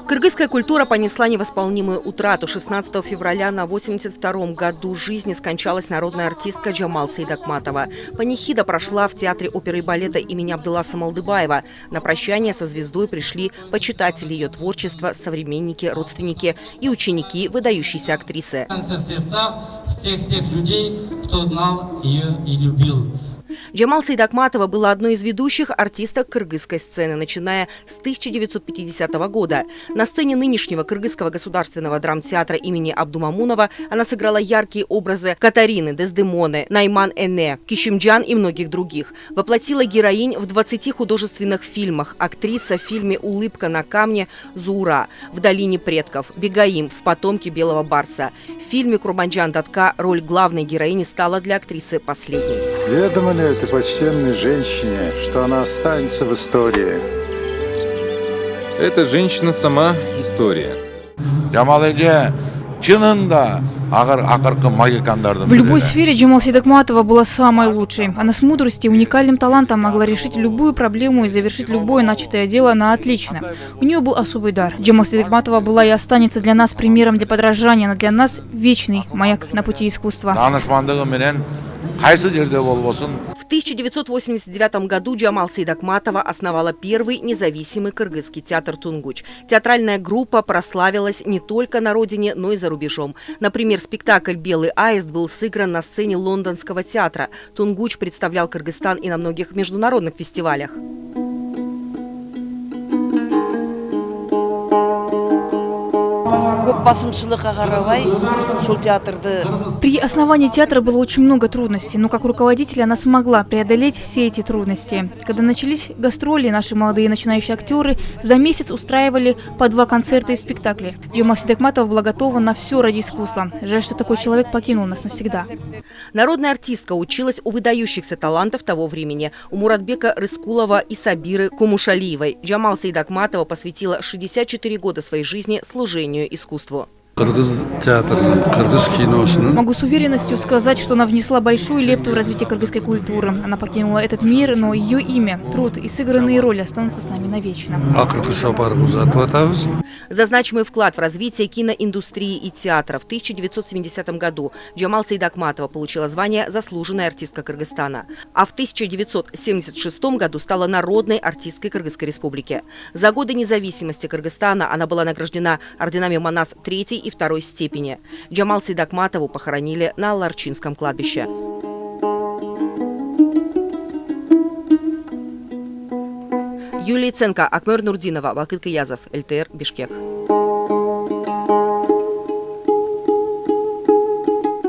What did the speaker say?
Кыргызская культура понесла невосполнимую утрату. 16 февраля на 82-м году жизни скончалась народная артистка Джамал Сейдакматова. Панихида прошла в Театре оперы и балета имени Абдулласа Малдыбаева. На прощание со звездой пришли почитатели ее творчества, современники, родственники и ученики выдающейся актрисы. Всех тех людей, кто знал ее и любил. Джамал Сейдакматова была одной из ведущих артисток кыргызской сцены, начиная с 1950 года. На сцене нынешнего Кыргызского государственного драмтеатра имени Абдумамунова она сыграла яркие образы Катарины, Дездемоны, Найман-Эне, Кишимджан и многих других. Воплотила героинь в 20 художественных фильмах. Актриса в фильме «Улыбка на камне» Зуура, «В долине предков», «Бегаим», «В потомке белого барса». В фильме «Курбанджан Датка» роль главной героини стала для актрисы последней. Ведомо ли этой почтенной женщине, что она останется в истории? Эта женщина сама история. В любой сфере Джамал Сейдакматова была самой лучшей. Она с мудростью и уникальным талантом могла решить любую проблему и завершить любое начатое дело на отлично. У нее был особый дар. Джамал Сейдакматова была и останется для нас примером для подражания, но для нас вечный маяк на пути искусства. В 1989 году Джамал Сейдакматова основала первый независимый кыргызский театр «Тунгуч». Театральная группа прославилась не только на родине, но и за рубежом. Например, спектакль «Белый аист» был сыгран на сцене лондонского театра. «Тунгуч» представлял Кыргызстан и на многих международных фестивалях. При основании театра было очень много трудностей, но как руководитель она смогла преодолеть все эти трудности. Когда начались гастроли, наши молодые начинающие актеры за месяц устраивали по 2 концерта и спектакли. Джамал Сейдакматова была готова на все ради искусства. Жаль, что такой человек покинул нас навсегда. Народная артистка училась у выдающихся талантов того времени, у Муратбека Рыскулова и Сабиры Кумушалиевой. Джамал Сейдакматова посвятила 64 года своей жизни служению искусству. Могу с уверенностью сказать, что она внесла большую лепту в развитие кыргызской культуры. Она покинула этот мир, но ее имя, труд и сыгранные роли останутся с нами навечно. За значимый вклад в развитие киноиндустрии и театра в 1970 году Джамал Сейдакматова получила звание «Заслуженная артистка Кыргызстана», а в 1976 году стала народной артисткой Кыргызской республики. За годы независимости Кыргызстана она была награждена орденами Манас 3 и 2 степени. Джамал Сейдакматову похоронили на Аларчинском кладбище. Юлия Ценко, Акмер Нурдинова, Вакыт Кыязов, ЛТР, Бишкек.